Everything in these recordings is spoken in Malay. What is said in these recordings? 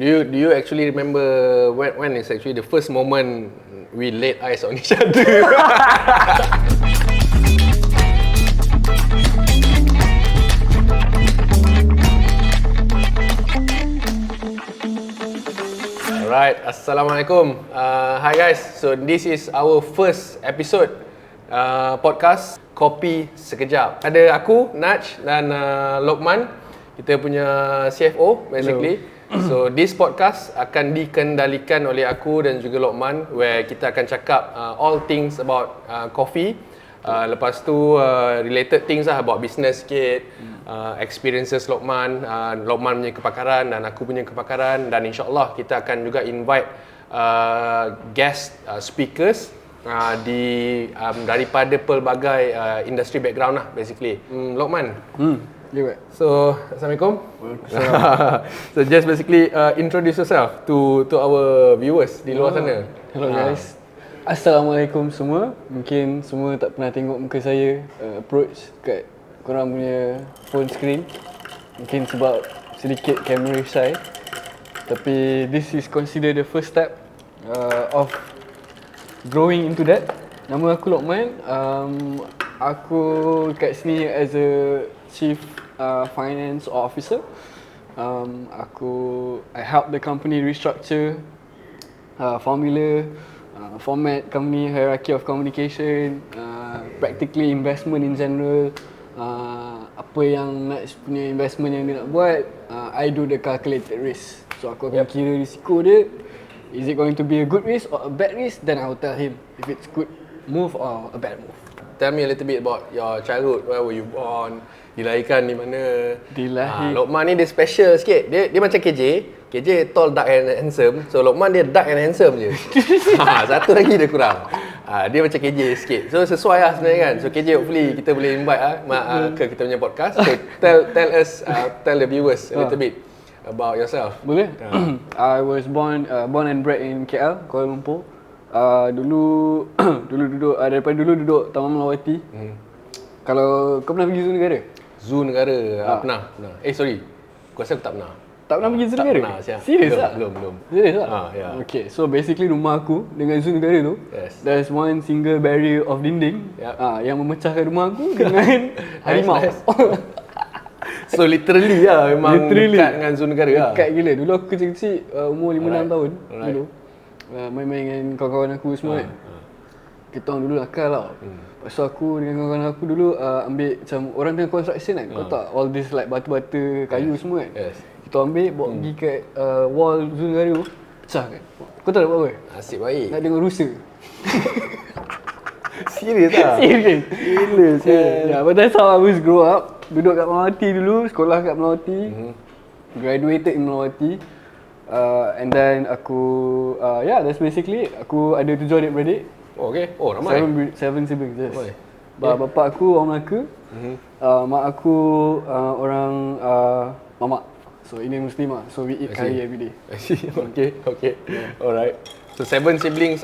Do you actually remember when is actually the first moment we laid eyes on each other? Alright, Assalamualaikum. Hi guys. So this is our first episode podcast Kopi Sekejap. Ada aku, Naj dan Lokman, kita punya CFO basically. Hello. So this podcast akan dikendalikan oleh aku dan juga Lokman, where kita akan cakap all things about coffee. Lepas tu related things lah about business sikit, experiences Lokman, Lokman punya kepakaran dan aku punya kepakaran, dan insyaAllah kita akan juga invite guest speakers daripada pelbagai industri background lah basically. Lokman. Yeah, so Assalamualaikum. So just basically introduce yourself to our viewers di luar sana. Hello guys. Assalamualaikum semua. Mungkin semua tak pernah tengok muka saya approach kat korang punya phone screen. Mungkin sebab sedikit camera shy. Tapi this is considered the first step of growing into that. Nama aku Lokman. Aku kat sini as a Chief Finance Officer. I help the company restructure formula, format company, hierarchy of communication, practically investment in general. Apa yang nak punya investment yang dia nak buat, I do the calculated risk. So aku akan kira risiko dia. Is it going to be a good risk or a bad risk? Then I will tell him if it's good move or a bad move. Tell me a little bit about your childhood. Where were you born? Dilahirkan di mana? Lokman ni dia special sikit. Dia macam KJ. KJ tall, dark and handsome. So Lokman dia dark and handsome je. Satu lagi dia kurang. Dia macam KJ sikit. So sesuai lah sebenarnya kan. So KJ hopefully kita boleh invite ke kita punya podcast. So tell the viewers a little bit about yourself. Boleh? I was born and bred in KL, Kuala Lumpur. Dulu duduk daripada dulu duduk Taman Melawati. Kalau kau pernah pergi Zoo Negara? Zoo Negara pernah. Sorry. Aku rasa aku tak pernah. Tak pernah pergi Zoo Negara? Tak pernah, siap. Serius tak? Belum. Serius tak? Yeah. Okay, so basically rumah aku dengan Zoo Negara tu, there's one single barrier of dinding yang memecahkan rumah aku dengan harimau. Nice. So literally lah, memang dekat dengan Zoo Negara lah. Dekat gila. Dulu aku kecil-kecil, umur 5-6 tahun dulu. Main-main dengan kawan-kawan aku semua kan. Kita orang dulu nakal lah. Lepas tu aku dengan kawan-kawan aku dulu ambil macam orang tengah construction kan. Kau tak all this like batu-batu kayu semua kan. Kita ambil bawa pergi kat wall Zoo Negara tu, pecah kan. Kau tahu nak buat apa? Asyik baik. Nak tengok rusa. Serius tak? Serius. Gila serius. Yeah, but that's how I was grow up. Duduk kat Melawati dulu, sekolah kat Melawati. Graduated in Melawati. And then aku, that's basically aku ada 7 adik-beradik. Okay. Oh, ramai. 7 siblings, yes. Bapa aku orang Melaka. Mak aku orang mamak. So ini Muslimah. So we eat kari every day. I see. Okay. Yeah. Alright. So 7 siblings,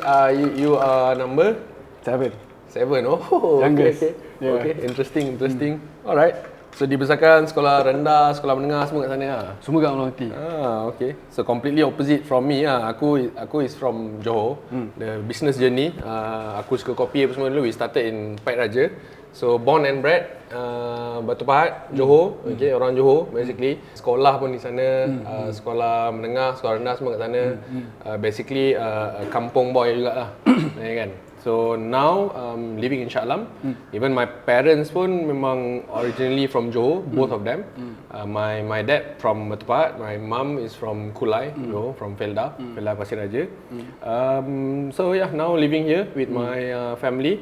you are number? 7. Oh, youngest. Okay. Yeah. Okay, interesting. Alright. So dibesarkan sekolah rendah, sekolah menengah semua kat sana lah? Semua kat Melawati. Okay. So completely opposite from me lah. Aku is from Johor. The business journey. Aku suka kopi apa semua dulu. We started in Pait Raja. So born and bred Batu Pahat, Johor. Okay, orang Johor basically. Sekolah pun di sana. Sekolah menengah, sekolah rendah semua kat sana. Basically kampung boy jugalah. Kan? So now living in Shah Alam. Even my parents pun memang originally from Johor, both of them. My dad from Batu Pahat, my mum is from Kulai, Johor, from Felda Pasir Raja. So yeah, now living here with my family.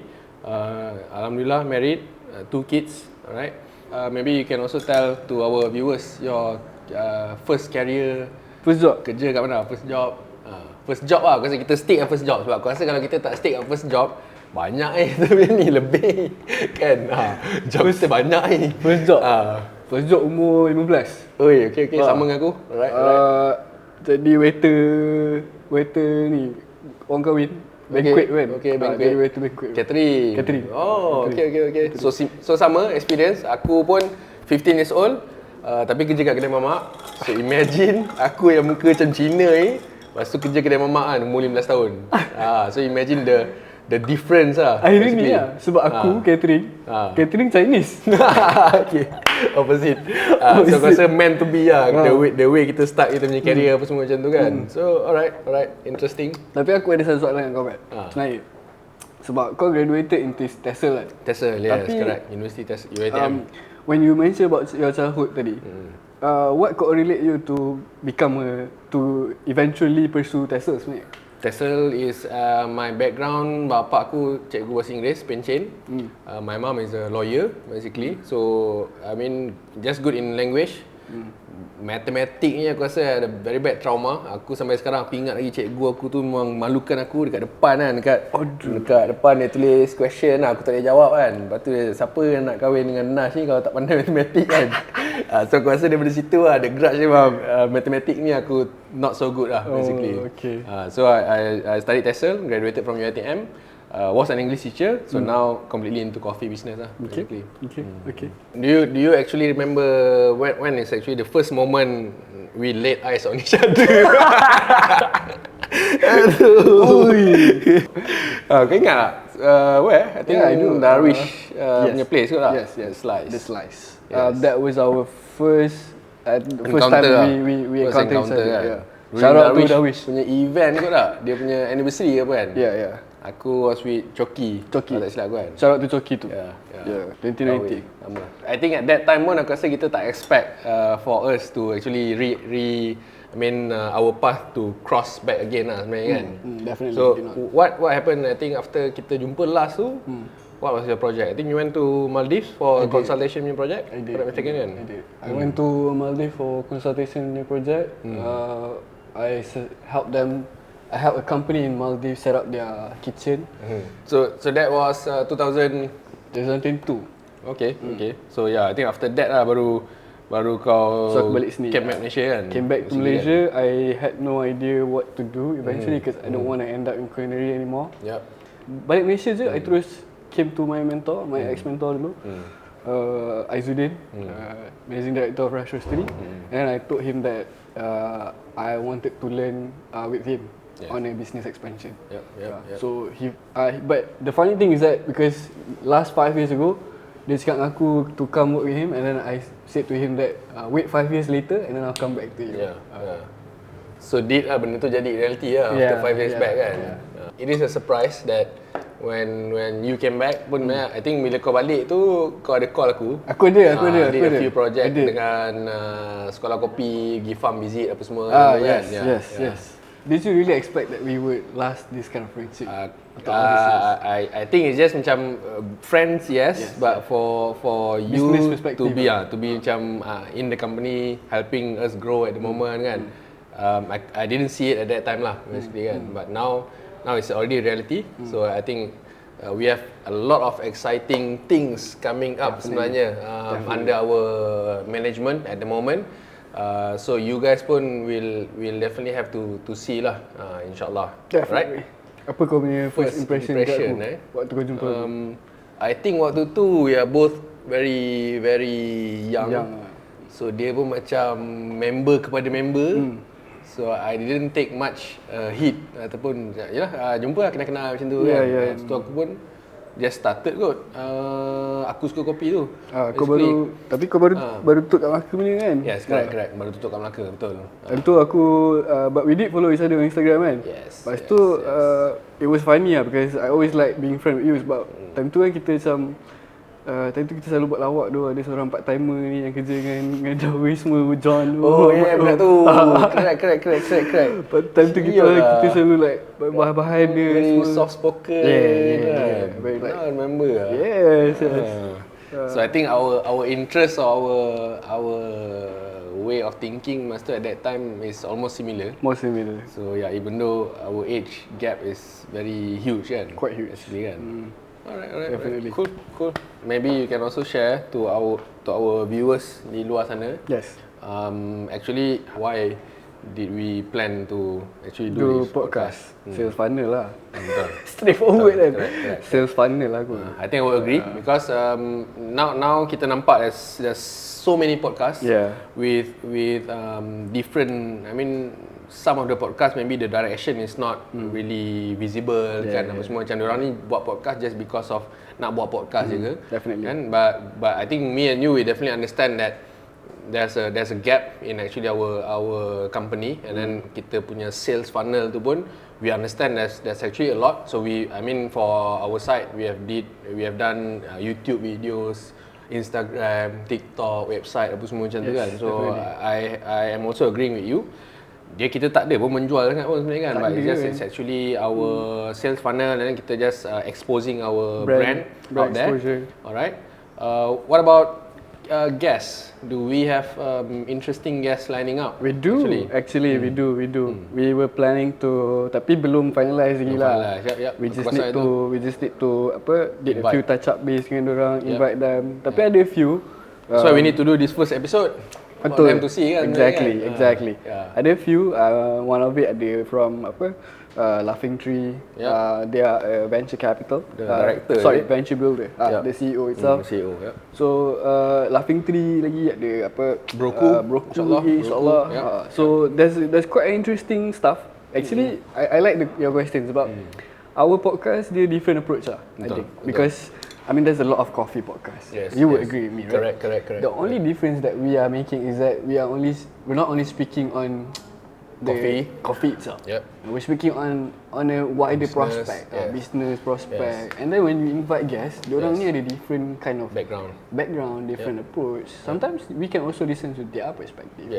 Alhamdulillah married, 2 kids. Alright. Maybe you can also tell to our viewers your first career, first job. Kerja kat mana? First job. First job lah, aku rasa kita stick at first job. Sebab aku rasa kalau kita tak stick at first job, banyak tapi ni lebih kan. Job kita banyak ni. First job. First job umur 15. Okay, sama dengan aku. Alright. Jadi waiter ni orang kahwin. Banquet kan? Okay, banquet. Jadi waiter banquet. Catering. Oh, okay. So sama experience. Aku pun 15 years old. Tapi kerja kat kedai mamak. So imagine aku yang muka macam Cina ni, lepas tu kerja kedai mamak kan, umur 15 tahun. So imagine the difference lah. Irony lah. Sebab aku catering Chinese. Okay, opposite. So aku rasa meant to be lah. The way kita start kita punya career apa semua macam tu kan. So alright, interesting. Tapi aku ada satu soalan dengan kau, Pat. Sebenarnya sebab kau graduated into TESOL kan? TESOL, yes, correct. University TESOL, UiTM. When you mention about your childhood tadi, what could relate you to to eventually pursue TESOL sebenarnya? TESOL is my background. Bapa aku cikgu bahasa Inggeris, pencen. My mom is a lawyer basically. So I mean just good in language. Matematik ni aku rasa ada very bad trauma. Aku sampai sekarang aku ingat lagi cikgu aku tu memang malukan aku dekat depan kan, dekat depan dia tulis question lah, aku tak boleh jawab kan. Lepas tu siapa yang nak kahwin dengan Nash ni kalau tak pandai matematik kan. So aku rasa daripada situ lah ada grudge ni bang. Matematik ni aku not so good lah basically. Okay. So I studied TESOL, graduated from UiTM. Was an English teacher, so now completely into coffee business lah. Basically. Okay. Do you actually remember when is actually the first moment we laid eyes on each other? Kau ingat tak? Where? I think I do. Darwish punya place kot lah. Yes. The Slice. Yes. That was our first Encounter time we encountered each other. Kan? Yeah. Shout out to Darwish punya event kot tak? Dia punya anniversary apa kan? Yeah. Aku was with Choki. Tak silap aku kan? Shout out to Choki tu. Yeah. 2019. I think at that time pun aku rasa kita tak expect for us to actually our path to cross back again lah sebenarnya kan. Definitely. So what happened? I think after kita jumpa last tu, what was your project? I think you went to Maldives for consultation punya project. I did. I did. I went to Maldives for consultation punya project. I helped them. I helped a company in Maldives set up their kitchen. So that was 2002. Okay. So I think after that lah baru kau aku balik sini. Came back Malaysia kan? Came back to Malaysia. I had no idea what to do eventually because I don't want to end up in culinary anymore. Yep. Balik Malaysia je, I terus came to my mentor, my ex-mentor dulu. Aizuddin, managing director of Rush Roastery. And I told him that I wanted to learn with him. On a business expansion. Yep. So but the funny thing is that because last 5 years ago, dia cakap dengan aku to come work with him, and then I said to him that wait 5 years later and then I'll come back to you. So did lah benda tu jadi reality lah after 5 years back kan. It is a surprise that when you came back pun I think bila kau balik tu kau ada call aku. Aku ada. Did a few project dengan sekolah kopi, give farm visit apa semua. Yes. Did you really expect that we would last this kind of friendship? I think it's just macam friends, yes, but for you to be macam in the company helping us grow at the moment kan. I didn't see it at that time lah basically kan. But now it's already reality. So I think we have a lot of exciting things coming up sebenarnya under our management at the moment. So you guys pun will definitely have to see lah, insyaAllah. Definitely. Right? Apa kau punya first impression waktu kau jumpa? I think waktu tu we are both very young. So dia pun macam member kepada member. So I didn't take much hit ataupun jumpa lah, kenal-kenal macam tu kan. So aku pun just started kot. Aku suka kopi tu. Kau baru tutup kat Melaka punya kan? Yes, correct. Baru tutup kat Melaka, betul. Time tu aku but we did follow each other on Instagram kan? Yes. Lepas tu it was funny lah because I always like being friend with you sebab time tu kan kita macam time tu kita selalu buat lawak tu, ada seorang part timer ni yang kerja dengan Jawi semua, John. Benar tu. Correct. Time tu kita selalu like bahan-bahan dia very semua. soft spoken. Very like, I remember. Yes. So I think our interest or our way of thinking must at that time is almost similar. More similar. So even though our age gap is very huge kan. Quite huge. Actually kan. Alright. Definitely. Cool. Maybe you can also share to our viewers di luar sana. Yes. Actually why did we plan to actually Do this podcast. Sales funnel lah. Betul. Straightforward kan. Correct. Sales funnel lah aku. I think I would agree because now kita nampak there's so many podcasts with different. I mean, some of the podcast maybe the direction is not really visible kan. Apa semua macam orang ni buat podcast just because of nak buat podcast je ke. Definitely. Kan? But I think me and you we definitely understand that there's a gap in actually our company, and then kita punya sales funnel tu pun we understand there's actually a lot. So I mean for our side we have done YouTube videos, Instagram, TikTok, website apa semua macam tu kan. So I am also agreeing with you. Kita tak ada pun menjual sangat pun sebenarnya kan, but it's actually our sales funnel, and then kita just exposing our brand out there. Alright. What about guests? Do we have interesting guests lining up? We do. Actually, we do. We were planning to, tapi belum finalize lagi lah. We just need to did a few touch up base dengan orang, invite them. Tapi ada a few. So we need to do this first episode. Betul. For them to see kan. Exactly. Ada a few. One of it ada from Laughing Tree. They are venture capital. The director. Venture builder. The CEO itself. CEO. So Laughing Tree lagi ada Broku insyaAllah. So there's quite interesting stuff. Actually, I like your questions about our podcast. Dia different approach lah. I think because I mean, there's a lot of coffee podcasts. You would agree with me, right? Correct. The only difference that we are making is that we're not only speaking on the coffee itself. We're speaking on a wider prospect, business prospect. And then when you invite guests, diorang ni ada different kind of background, different approach. Sometimes we can also listen to their perspective.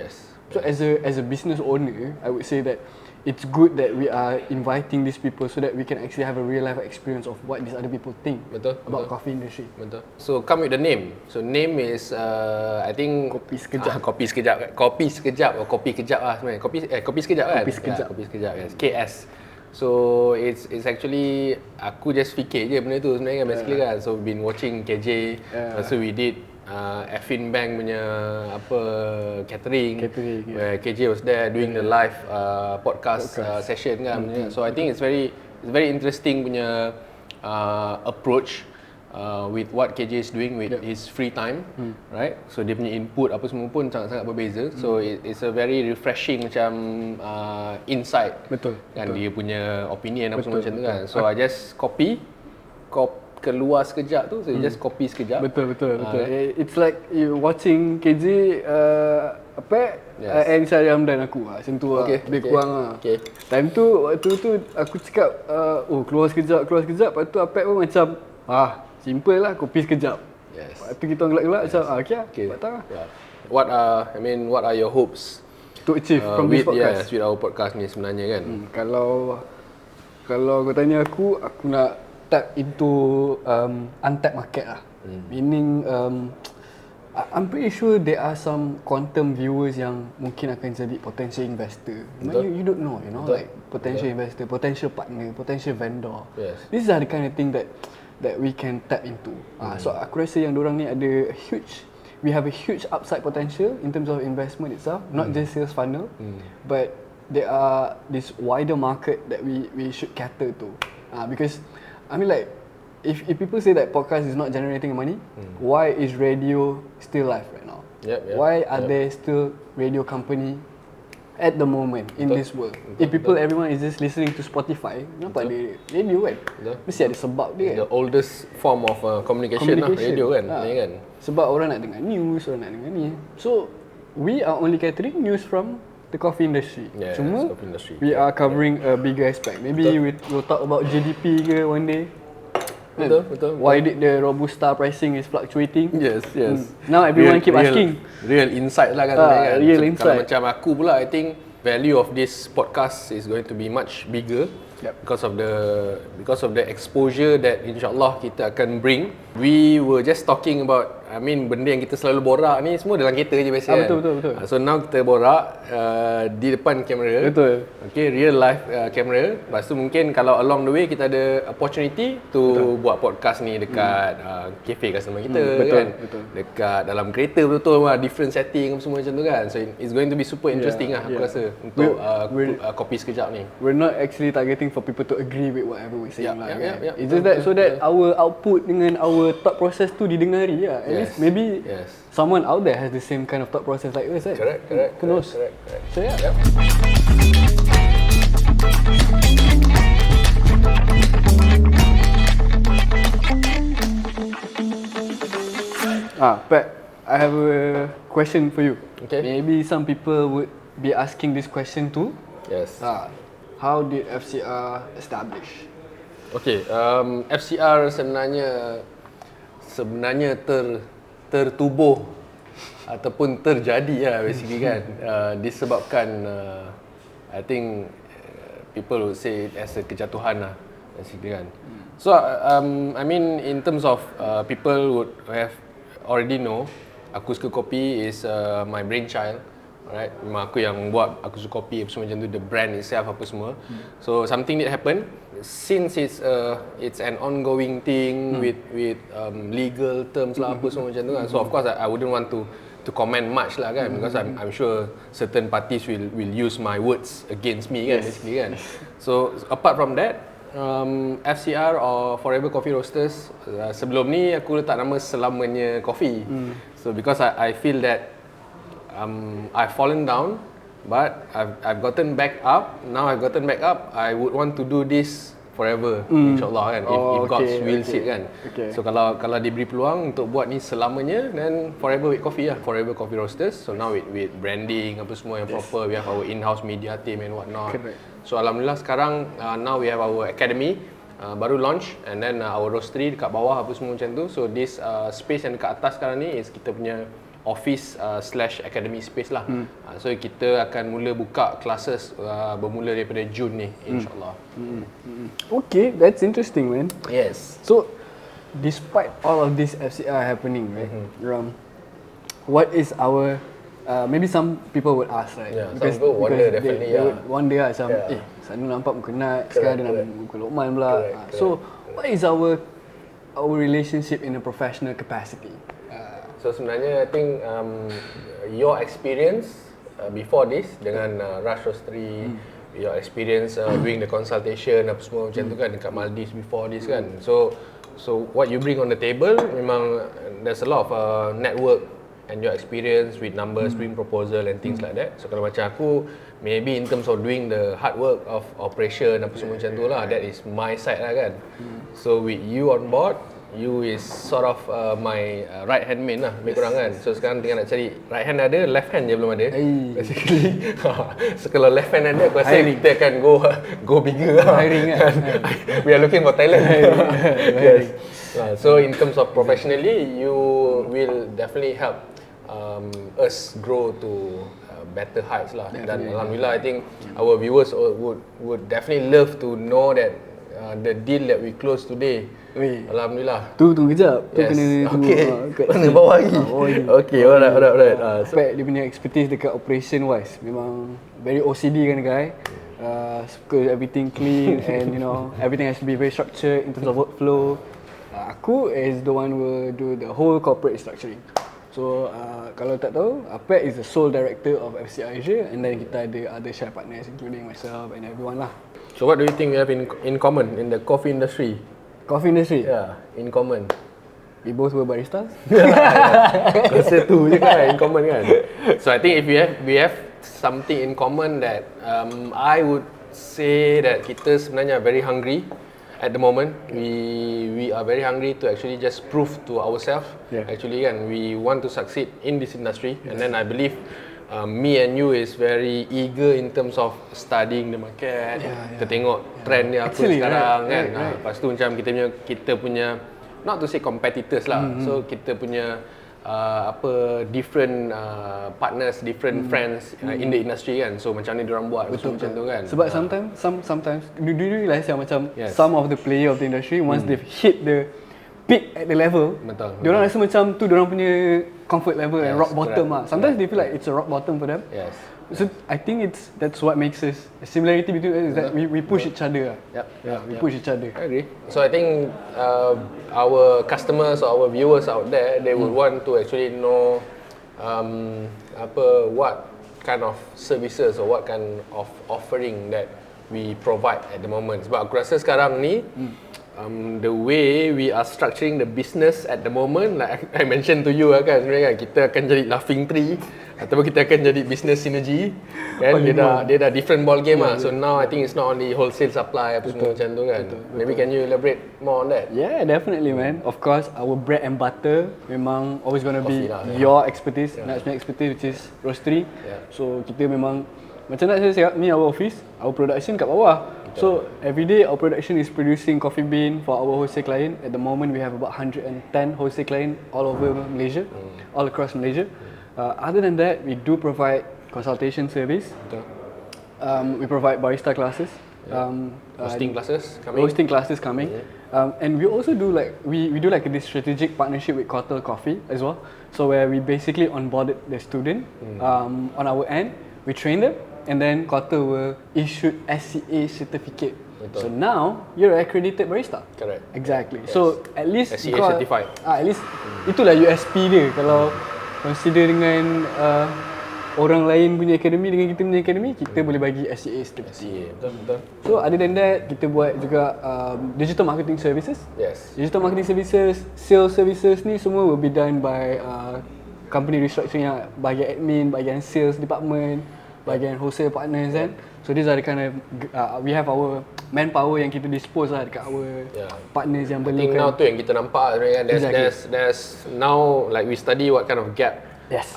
So as a business owner, I would say that it's good that we are inviting these people so that we can actually have a real life experience of what these other people think about coffee industry. So come with the name. So name is I think Kopi Sekejap. Kopi Sekejap atau Kopi Kejap lah sebenarnya. Kopi Sekejap kan? Kopi Sekejap yes. KS. So it's actually aku just fikir je benda tu sebenarnya kan, basically kan. So we've been watching KJ. So we did Effin Bank punya catering where KJ was there doing the live podcast session kan. So I think it's very interesting punya approach with what KJ is doing with his free time, right? So dia punya input apa semua pun sangat-sangat berbeza. So it's a very refreshing macam insight. Kan dia punya opinion apa semua macam tu kan. So I just keluar sekejap tu, so you just copy sekejap. Betul. It's like you watching KJ and Hamdan aku macam tu lah. Lebih kurang lah. Time tu, waktu tu aku cakap keluar sekejap. Lepas tu Apek pun macam simple lah, kopi sekejap. Lepas tu kita gelak-gelak macam buat tak lah. What are your hopes to achieve from this podcast? With our podcast ni sebenarnya kan. Kalau kau tanya aku nak tap into untapped market lah. Meaning I'm pretty sure there are some quantum viewers yang mungkin akan jadi potential investor. You don't know, like potential investor, potential partner, potential vendor. These are the kind of thing that we can tap into. So aku rasa yang diorang ni ada we have a huge upside potential in terms of investment itself, not just sales funnel, but there are this wider market that we should cater to. Because I mean, like, if people say that podcast is not generating money, why is radio still live right now? Why are there still radio company at the moment in this world? If everyone is just listening to Spotify, kenapa ada radio kan? Mesti ada sebab dia kan? The oldest form of communication lah, radio kan? Sebab orang nak dengar news, orang nak dengar ni. So, we are only catering news from the coffee industry. Cuma we are covering a bigger aspect. Maybe we'll talk about GDP ke one day. Betul. Why did the Robusta pricing is fluctuating? Yes. Now everyone keep asking. Real insight lah kan. Real insight. Kalau macam aku pula, I think value of this podcast is going to be much bigger because of the exposure that insyaAllah kita akan bring We were just talking about, I mean, benda yang kita selalu borak ni semua dalam kereta je biasa kan. Betul. So now kita borak di depan kamera. Betul. Okay, real life kamera. Lepas tu mungkin kalau along the way kita ada opportunity to buat podcast ni dekat cafe customer kita kan. Betul. Dekat dalam kereta betul lah, different setting semua macam tu kan. So it's going to be super interesting aku rasa untuk Kopi Sekejap ni. We're not actually targeting for people to agree with whatever we're saying lah kan. It's Betul, just that so that our output dengan our thought process tu didengari lah. At least maybe someone out there has the same kind of thought process like us kan. Correct. Who knows? So yeah. Pat, I have a question for you. Okay. Maybe some people would be asking this question too. Yes. How did FCR establish? Okay, FCR sebenarnya tertubuh ataupun terjadi lah basically kan. Disebabkan I think people would say it as a kejatuhan lah basically kan. So I mean in terms of people would have already know Aku Suka Kopi is my brainchild. Alright, memang aku yang buat Aku Suka Kopi apa semua macam tu, the brand itself apa semua. So something that happened since it's an ongoing thing with legal terms lah apa semua macam tu kan. So of course I wouldn't want to comment much lah kan, because I'm sure certain parties will use my words against me kan, basically kan. So apart from that, FCR or Forever Coffee Roasters, sebelum ni aku letak nama Selamanya Coffee. So because I feel that I've fallen down, but I've gotten back up. Now I've gotten back up, I would want to do this forever, insyaAllah kan, if God's will it kan. So kalau diberi peluang untuk buat ni selamanya, then Forever with Coffee lah, Forever Coffee Roasters. So now with branding apa semua yang proper, we have our in-house media team and whatnot. So alhamdulillah sekarang now we have our academy baru launch, and then our roastery dekat bawah apa semua macam tu. So this space yang dekat atas sekarang ni is kita punya office / academy space lah. So kita akan mula buka classes bermula daripada Jun ni, insyaAllah. Okay, that's interesting man. Yes. So despite all of this FCR happening, right, what is our maybe some people would ask, right? Yeah, some people wonder definitely. They would wonder lah, macam Sanu nampak muka Nat, sekarang dia nampak muka Lokman pula. So what is our relationship in a professional capacity? So sebenarnya I think your experience before this dengan Rush Roastery, your experience doing the consultation apa semua macam tu kan dekat Maldives before this kan. So what you bring on the table memang there's a lot of network and your experience with numbers, doing proposal and things like that. So kalau macam aku, maybe in terms of doing the hard work of operation apa semua macam tu lah, that is my side lah kan. So with you on board, you is sort of my right hand man lah, lebih kurang kan. So sekarang tengah nak cari right hand ada, left hand je belum ada basically. So kalau left hand ada, aku rasa kita akan go bigger lah. Hiring kan. We are looking for talent. Yes. So in terms of professionally, you will definitely help us grow to better heights lah. Dan alhamdulillah, I think our viewers would definitely love to know that the deal that we closed today, alhamdulillah. Tunggu kejap. Tu kena tunggu. Mana bawah lagi? Okay, alright. Sebab dia punya expertise dekat operation wise memang very OCD kan guy. Suka everything clean and you know everything has to be very structured in terms of workflow. Aku is the one who will do the whole corporate structuring. So kalau tak tahu, Pat is the sole director of FCR Asia, and then kita ada other share partners including myself and everyone lah. So what do you think we have in common in the coffee industry? Coffee industry? Yeah, in common. We both were baristas. Rasa tu je kan, in common kan. So I think if we have something in common that I would say that kita sebenarnya very hungry at the moment. We are very hungry to actually just prove to ourselves. Actually kan, we want to succeed in this industry, and then I believe me and you is very eager in terms of studying the market. Kita tengok trend dia apa sekarang kan. Lepas tu macam kita punya not to say competitors lah. So kita punya different partners, different friends in the industry kan. So macam ni diorang buat macam tu kan. Sebab sometimes do you realize yang macam some of the player of the industry once they've hit the peak at the level, Betul. diorang rasa macam tu diorang punya comfort level and Yes, rock bottom correct. Sometimes they feel like it's a rock bottom for them. Yes. So I think that's what makes us a similarity between us is that we push each other. We push each other. I agree. So I think our customers or our viewers out there, they would want to actually know what kind of services or what kind of offering that we provide at the moment. Sebab aku rasa sekarang ni the way we are structuring the business at the moment, like I mentioned to you kan, sebenarnya kan kita akan jadi laughing tree ataupun kita akan jadi business synergy kan, dia dah different ball game So now I think it's not only wholesale supply apa semua macam tu kan. Maybe can you elaborate more on that? Yeah, definitely man. Of course, our bread and butter memang always gonna be your expertise, Nat's punya expertise which is roastery. So kita memang macam nak saya cakap, ni our office, our production kat bawah. So every day our production is producing coffee bean for our wholesale client. At the moment we have about 110 wholesale client all over Malaysia, all across Malaysia. Other than that, we do provide consultation service. We provide barista classes. Hosting classes coming. And we also do we do like this strategic partnership with Kotel Coffee as well. So where we basically onboarded the student on our end, we train them, and then Kotel will issue SCA certificate. So now you're an accredited barista. Correct. Exactly. Yes. So at least SCA certified. At least itulah USP dia kalau consider dengan orang lain punya akademi dengan kita punya akademi, kita boleh bagi SCA certificate. Betul. So other than that, kita buat juga digital marketing services. Yes. Digital marketing services, sales services ni semua will be done by company restructuring yang bahagian admin, bahagian sales department, bahagian wholesale partners kan. So these are the kind of we have our manpower yang kita dispose lah dekat our partners yang I think now tu yang kita nampak sebenarnya there's now like we study what kind of gap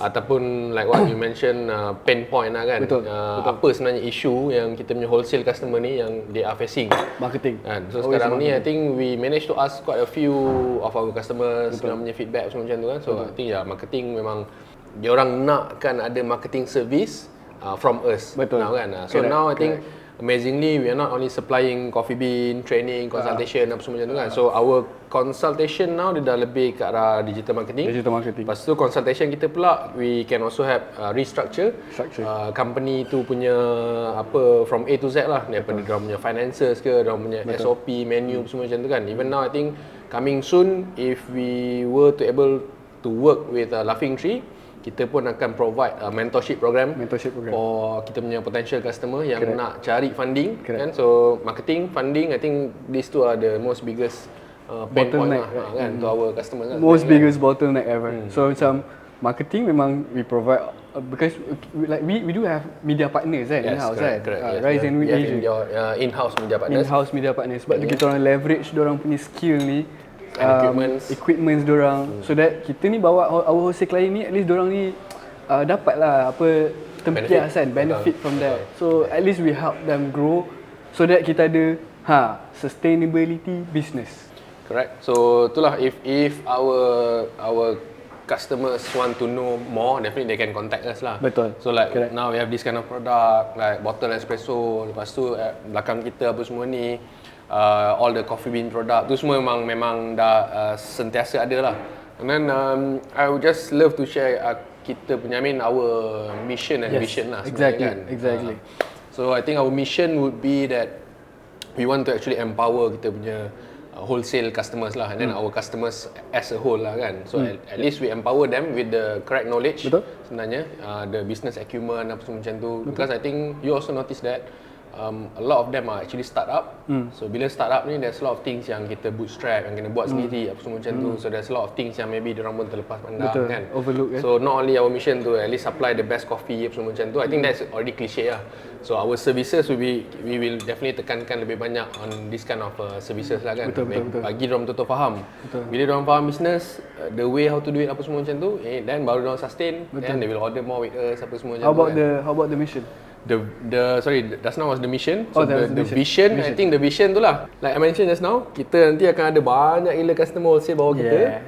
ataupun like what you mention pain point lah kan. Betul. Apa sebenarnya isu yang kita punya wholesale customer ni yang they are facing marketing kan. So sekarang ni I think we managed to ask quite a few of our customers yang punya feedback semua macam tu kan. So I think marketing memang dia orang nakkan ada marketing service from us now kan. So now I think amazingly we are not only supplying coffee bean, training, consultation apa semua macam tu kan. So our consultation now dia dah lebih ke arah digital marketing. Lepas tu consultation kita pula we can also have restructure company tu punya apa from A to Z lah, daripada dia punya finances ke, dia punya SOP, menu semua macam tu kan. Even now I think coming soon if we were to able to work with Laughing Tree, kita pun akan provide mentorship program for kita punya potential customer yang nak cari funding kan. So marketing, funding, I think these two are the most biggest pain point lah kan to our customers kan. Most biggest bottleneck ever. So macam marketing memang we provide because we do have media partners kan in-house kan. Rise and Win Asia. In-house media partners. Sebab tu kita orang leverage diorang punya skill ni, equipments dorang, so that kita ni bawa our wholesale client ni at least dorang ni dapatlah apa tempiasan benefit from that. So at least we help them grow so that kita ada sustainability business. Correct. So itulah if our customers want to know more, definitely they can contact us lah. Betul. So like now we have this kind of product like bottle espresso, lepas tu belakang kita apa semua ni all the coffee bean product tu semua memang dah sentiasa ada lah. And then I would just love to share kita punya our mission and vision lah sebenarnya kan. Exactly. So I think our mission would be that we want to actually empower kita punya wholesale customers lah, and then our customers as a whole lah kan. So at least we empower them with the correct knowledge. Sebenarnya the business acumen apa semua macam tu. Because I think you also notice that a lot of them are actually startup. So bila startup ni there's a lot of things yang kita bootstrap, yang kena buat sendiri apa semua macam tu. So there's a lot of things yang maybe diorang pun terlepas pandang kan. Overlook kan. So not only our mission to at least supply the best coffee apa semua macam tu. I think that's already cliche lah. So our services we will definitely tekankan lebih banyak on this kind of services lah kan. Bagi diorang betul-betul faham. Bila diorang faham business, the way how to do it apa semua macam tu, then baru diorang sustain, then they will order more with us apa semua macam tu. How about the mission? Just now was the mission. So the vision, I think the vision tu lah, like I mentioned just now, kita nanti akan ada banyak gila customer wholesale bawah kita.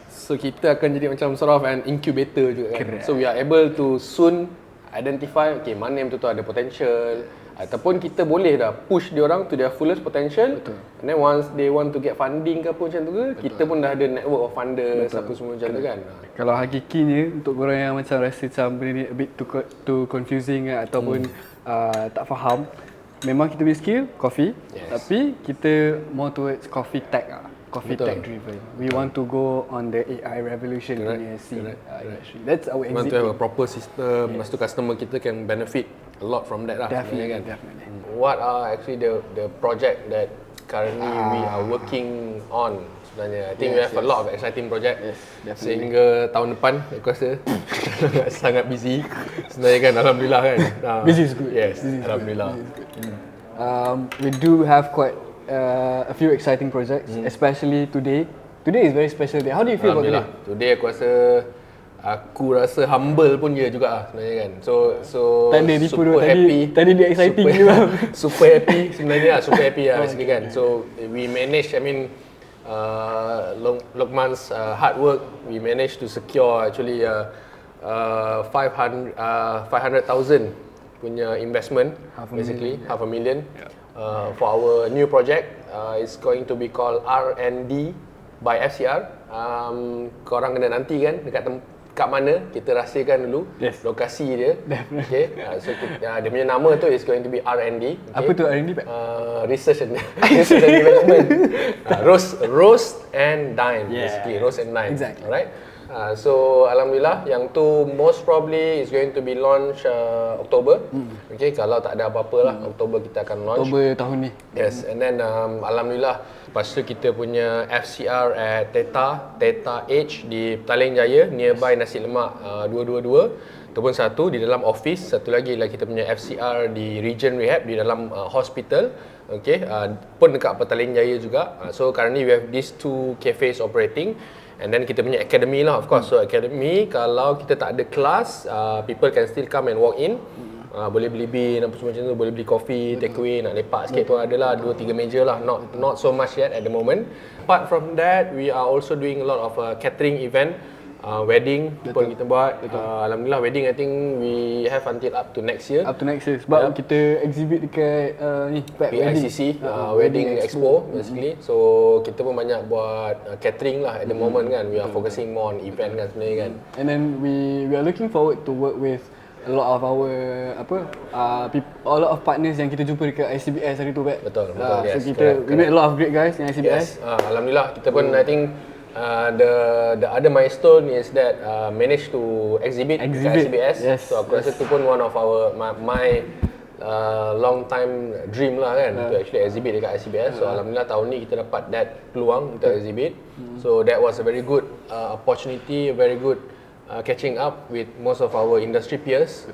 So kita akan jadi macam sort of an incubator juga kan. So we are able to soon identify mana yang betul-betul ada potential, Ataupun kita boleh dah push dia orang to their fullest potential. Betul. And then once they want to get funding ke apa macam tu ke, kita pun dah ada network of funders apa semua macam tu kan. Kalau hakikinya untuk korang yang macam rasa macam benda ni a bit too confusing ataupun tak faham, memang kita punya skill coffee, tapi kita more towards coffee tech coffee tech driven. We want to go on the AI revolution punya scene industry. That's our exit. We want to have a proper system, lepas tu customer kita can benefit a lot from that lah. Definitely. What are actually the project that currently we are working on sebenarnya? I think we have a lot of exciting project. Sehingga tahun depan aku rasa sangat busy. Sebenarnya kan, alhamdulillah kan. Busy is good. Yes, alhamdulillah. We do have quite a few exciting projects, especially today. Today is very special day. How do you feel about today? Today aku rasa humble pun je juga lah sebenarnya kan. So tak ada super happy. Tadi dia exciting juga. Super happy sebenarnya lah, super happy lah basically kan. So we managed, I mean Lokman's hard work, we managed to secure actually 500,000 punya investment, basically $500,000 for our new project. It's going to be called R&D by FCR. Korang kena nanti kan kat mana, kita rahsiakan dulu lokasi dia. Okay. So dia punya nama tu is going to be R&D. Okay. Apa tu R&D? Research and development. Roast and dine, basically roast and dine. Exactly. Alright. So alhamdulillah yang tu most probably is going to be launch Oktober. Okay, kalau tak ada apa-apa lah, Oktober kita akan launch. Oktober tahun ni. Yes, and then alhamdulillah lepas tu kita punya FCR at Theta H di Petaling Jaya, nearby Nasi Lemak 222. Itu pun satu di dalam office, satu lagi lah kita punya FCR di Region Rehab di dalam hospital. Okay, pun dekat Petaling Jaya juga. So currently we have these two cafes operating. And then kita punya academy lah, of course. So academy, kalau kita tak ada kelas, people can still come and walk in. Boleh beli bin, apa semua macam tu, boleh beli coffee, take away, nak lepak sikit pun ada lah, 2-3 meja lah. Not so much yet at the moment. Apart from that, we are also doing a lot of catering event. Wedding pun kita buat. Alhamdulillah wedding I think we have until up to next year. Sebab kita exhibit dekat ni PICC Wedding Expo basically. So kita pun banyak buat catering lah at the moment kan. We are focusing more on event kan sebenarnya kan. And then we are looking forward to work with a lot of our a lot of partners yang kita jumpa dekat ICBS hari tu. Betul yes. So kita we met a lot of great guys in ICBS. Alhamdulillah kita pun I think the other milestone is that managed to exhibit kat ICBS. So aku rasa tu pun one of my long time dream lah kan, to actually exhibit dekat ICBS. So alhamdulillah tahun ni kita dapat that peluang untuk exhibit. So that was a very good opportunity, a very good catching up with most of our industry peers,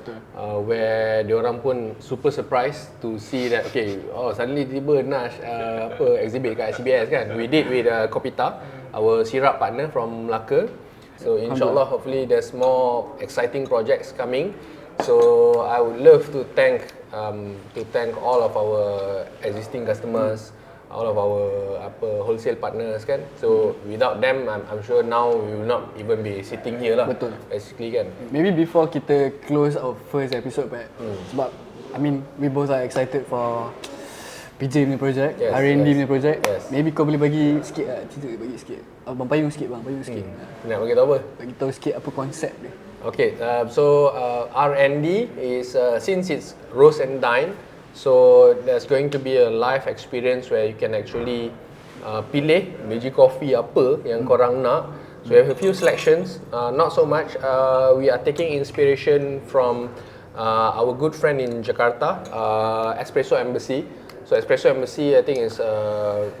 where diorang pun super surprised to see that suddenly tiba Nash exhibit kat ICBS kan. We did with Kopi, our syrup partner from Melaka. So insyaAllah hopefully there's more exciting projects coming. So I would love to thank all of our existing customers, all of our wholesale partners kan. So without them I'm sure now we will not even be sitting here lah. Betul. Basically kan. Maybe before kita close our first episode sebab I mean we both are excited for PJ punya project, R&D punya project. Maybe kau boleh bagi sikit cerita, bagi sikit. Bang Payung sikit. Nak bagi tahu apa? Bagi tahu sikit apa konsep dia. Okay, so R&D is since it's roast and dine, so there's going to be a live experience where you can actually pilih biji kopi apa yang korang nak. So we have a few selections, not so much. We are taking inspiration from our good friend in Jakarta, Espresso Embassy. So Espresso Embassy I think is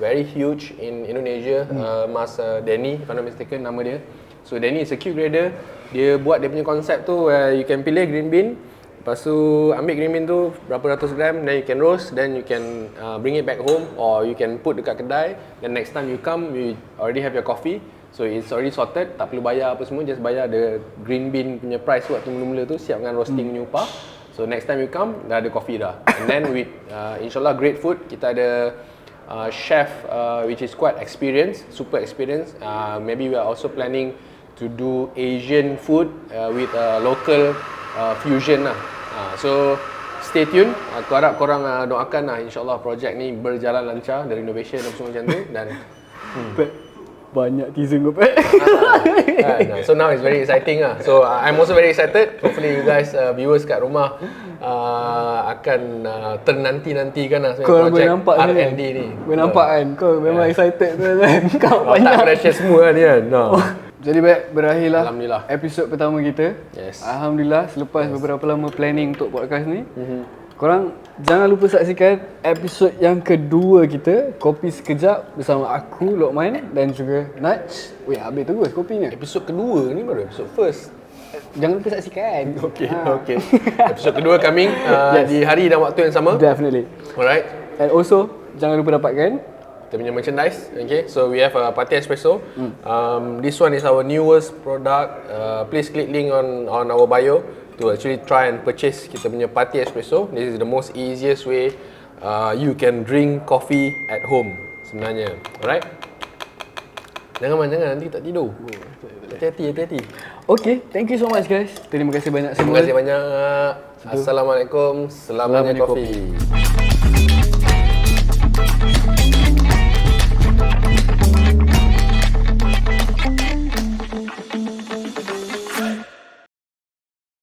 very huge in Indonesia. Mas Danny, if I'm not mistaken nama dia. So Danny is a Q grader. Dia buat dia punya konsep tu where you can pilih green bean. Lepas tu ambil green bean tu berapa ratus gram, then you can roast, then you can bring it back home or you can put dekat kedai. Then next time you come, you already have your coffee. So it's already sorted, tak perlu bayar apa semua, just bayar the green bean punya price waktu mula-mula tu, siap dengan roasting punya upah. So next time you come, dah ada coffee dah. And then with insyaAllah great food, kita ada chef which is quite experienced, super experienced. Maybe we are also planning to do Asian food with local fusion lah. So stay tune. Aku harap korang doakan lah, insyaAllah projek ni berjalan lancar, dari renovation dan semua macam tu. Dan banyak teaser kau Pat. so now it's very exciting lah. So I'm also very excited. Hopefully you guys viewers kat rumah akan ternanti-nantikan lah Kau boleh projek nampak R&D ni. Boleh nampak kan, kau memang excited tu kan. Kau Tak kena share semua kan ni kan. Jadi baik, berakhirlah Alhamdulillah. episod pertama kita. Yes. Alhamdulillah, selepas beberapa lama planning untuk podcast ni. Korang jangan lupa saksikan episod yang kedua kita, Kopi Sekejap bersama aku, Lokman dan juga Naj. Weh, habis terus kopinya. Episod kedua ni baru episod first. Jangan lupa saksikan. Okay. Episod kedua coming di hari dan waktu yang sama. Definitely. Alright. And also, jangan lupa dapatkan Kita punya merchandise. Okay, so we have a Party Espresso. This one is our newest product. Please click link on our bio to actually try and purchase kita punya Party Espresso. This is the most easiest way you can drink coffee at home sebenarnya. Alright. Jangan nanti tak tidur. Hati-hati. Okay, thank you so much guys. Terima kasih banyak semua. Terima kasih banyak. Assalamualaikum. Selamanya kopi.